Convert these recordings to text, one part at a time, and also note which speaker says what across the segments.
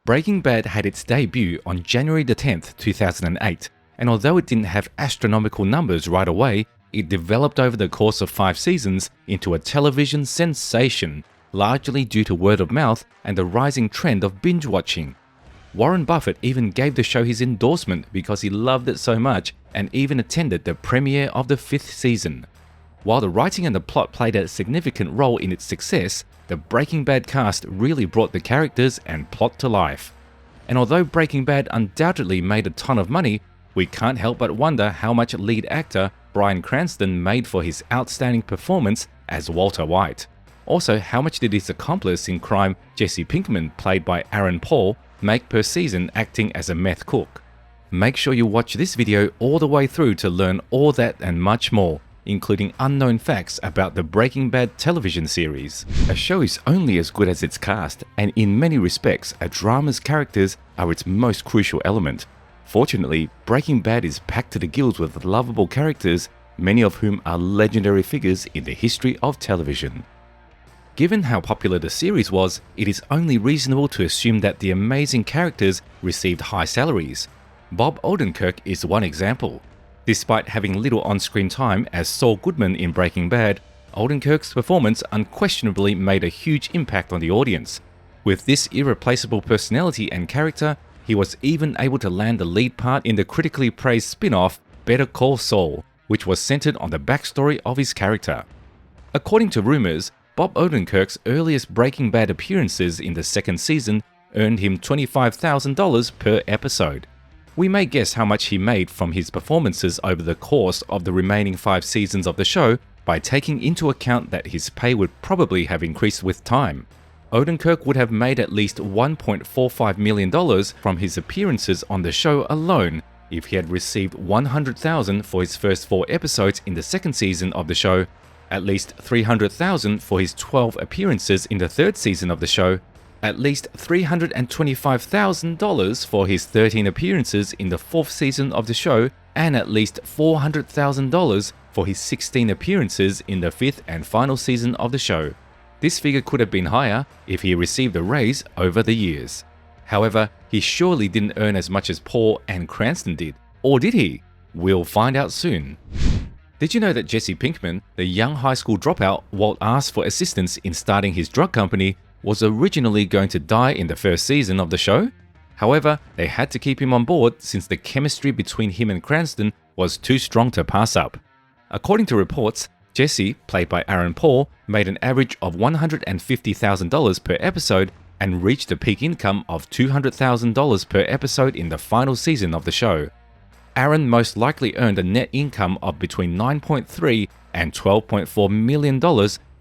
Speaker 1: Breaking Bad had its debut on January 10th, 2008, and although it didn't have astronomical numbers right away, it developed over the course of 5 seasons into a television sensation, largely due to word of mouth and the rising trend of binge-watching. Warren Buffett even gave the show his endorsement because he loved it so much and even attended the premiere of the 5th season. While the writing and the plot played a significant role in its success, the Breaking Bad cast really brought the characters and plot to life. And although Breaking Bad undoubtedly made a ton of money, we can't help but wonder how much lead actor Bryan Cranston made for his outstanding performance as Walter White. Also, how much did his accomplice in crime, Jesse Pinkman, played by Aaron Paul, make per season acting as a meth cook? Make sure you watch this video all the way through to learn all that and much more, including unknown facts about the Breaking Bad television series. A show is only as good as its cast, and in many respects, a drama's characters are its most crucial element. Fortunately, Breaking Bad is packed to the gills with lovable characters, many of whom are legendary figures in the history of television. Given how popular the series was, it is only reasonable to assume that the amazing characters received high salaries. Bob Odenkirk is one example. Despite having little on-screen time as Saul Goodman in Breaking Bad, Odenkirk's performance unquestionably made a huge impact on the audience. With this irreplaceable personality and character, he was even able to land the lead part in the critically praised spin-off Better Call Saul, which was centered on the backstory of his character. According to rumors, Bob Odenkirk's earliest Breaking Bad appearances in the 2nd season earned him $25,000 per episode. We may guess how much he made from his performances over the course of the remaining 5 seasons of the show by taking into account that his pay would probably have increased with time. Odenkirk would have made at least $1.45 million from his appearances on the show alone if he had received $100,000 for his first 4 episodes in the 2nd season of the show, at least $300,000 for his 12 appearances in the 3rd season of the show, at least $325,000 for his 13 appearances in the 4th season of the show, and at least $400,000 for his 16 appearances in the 5th and final season of the show. This figure could have been higher if he received a raise over the years. However, he surely didn't earn as much as Paul and Cranston did. Or did he? We'll find out soon. Did you know that Jesse Pinkman, the young high school dropout Walt asked for assistance in starting his drug company, was originally going to die in the 1st season of the show? However, they had to keep him on board since the chemistry between him and Cranston was too strong to pass up. According to reports, Jesse, played by Aaron Paul, made an average of $150,000 per episode and reached a peak income of $200,000 per episode in the final season of the show. Aaron most likely earned a net income of between $9.3 and $12.4 million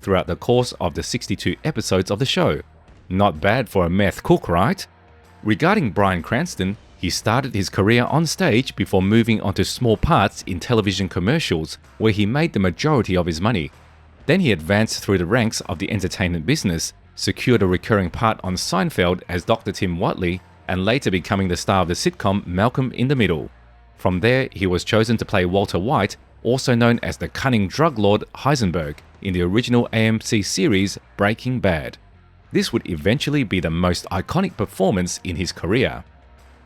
Speaker 1: throughout the course of the 62 episodes of the show. Not bad for a meth cook, right? Regarding Bryan Cranston, he started his career on stage before moving on to small parts in television commercials, where he made the majority of his money. Then he advanced through the ranks of the entertainment business, secured a recurring part on Seinfeld as Dr. Tim Whatley, and later becoming the star of the sitcom Malcolm in the Middle. From there, he was chosen to play Walter White, also known as the cunning drug lord Heisenberg, in the original AMC series Breaking Bad. This would eventually be the most iconic performance in his career.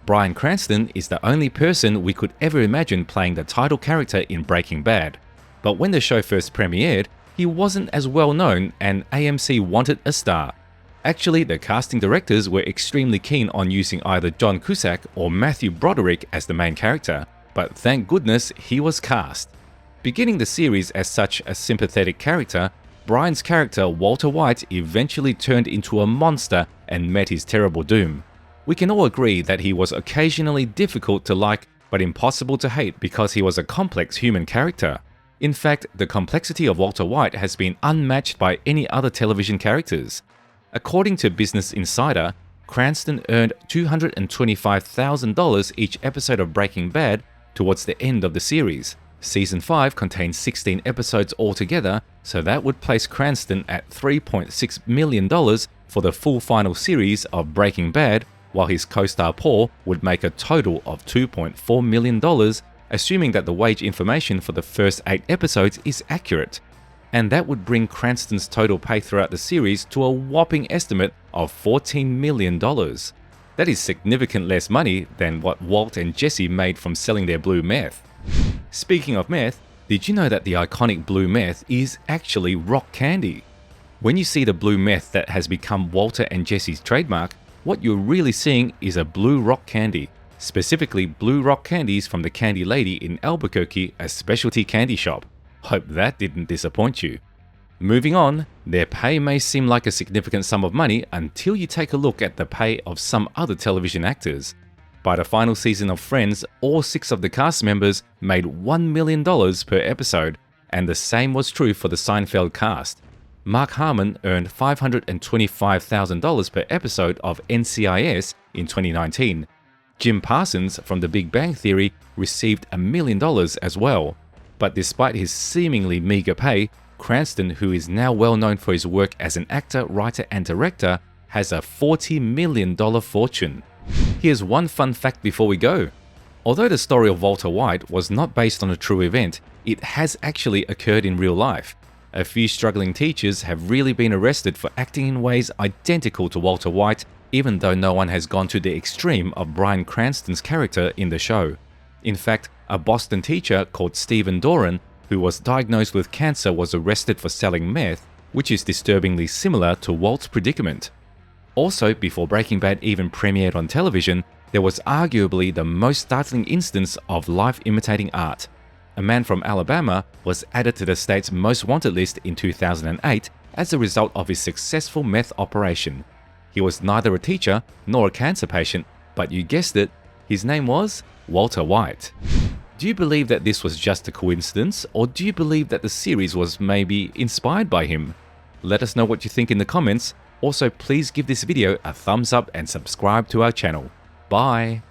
Speaker 1: Bryan Cranston is the only person we could ever imagine playing the title character in Breaking Bad. But when the show first premiered, he wasn't as well known and AMC wanted a star. Actually, the casting directors were extremely keen on using either John Cusack or Matthew Broderick as the main character, but thank goodness he was cast. Beginning the series as such a sympathetic character, Bryan's character Walter White eventually turned into a monster and met his terrible doom. We can all agree that he was occasionally difficult to like but impossible to hate because he was a complex human character. In fact, the complexity of Walter White has been unmatched by any other television characters. According to Business Insider, Cranston earned $225,000 each episode of Breaking Bad towards the end of the series. Season 5 contains 16 episodes altogether, so that would place Cranston at $3.6 million for the full final series of Breaking Bad, while his co-star Paul would make a total of $2.4 million, assuming that the wage information for the first 8 episodes is accurate. And that would bring Cranston's total pay throughout the series to a whopping estimate of $14 million. That is significantly less money than what Walt and Jesse made from selling their blue meth. Speaking of meth, did you know that the iconic blue meth is actually rock candy? When you see the blue meth that has become Walter and Jesse's trademark, what you're really seeing is a blue rock candy, specifically blue rock candies from the Candy Lady in Albuquerque, a specialty candy shop. Hope that didn't disappoint you. Moving on, their pay may seem like a significant sum of money until you take a look at the pay of some other television actors. By the final season of Friends, all 6 of the cast members made $1 million per episode, and the same was true for the Seinfeld cast. Mark Harmon earned $525,000 per episode of NCIS in 2019. Jim Parsons from The Big Bang Theory received $1 million as well. But despite his seemingly meager pay, Cranston, who is now well known for his work as an actor, writer, and director, has a $40 million fortune. Here's one fun fact before we go. Although the story of Walter White was not based on a true event, it has actually occurred in real life. A few struggling teachers have really been arrested for acting in ways identical to Walter White, even though no one has gone to the extreme of Bryan Cranston's character in the show. In fact, a Boston teacher called Stephen Doran, who was diagnosed with cancer, was arrested for selling meth, which is disturbingly similar to Walt's predicament. Also, before Breaking Bad even premiered on television, there was arguably the most startling instance of life imitating art. A man from Alabama was added to the state's most wanted list in 2008 as a result of his successful meth operation. He was neither a teacher nor a cancer patient, but you guessed it, his name was Walter White. Do you believe that this was just a coincidence, or do you believe that the series was maybe inspired by him? Let us know what you think in the comments. Also, please give this video a thumbs up and subscribe to our channel. Bye!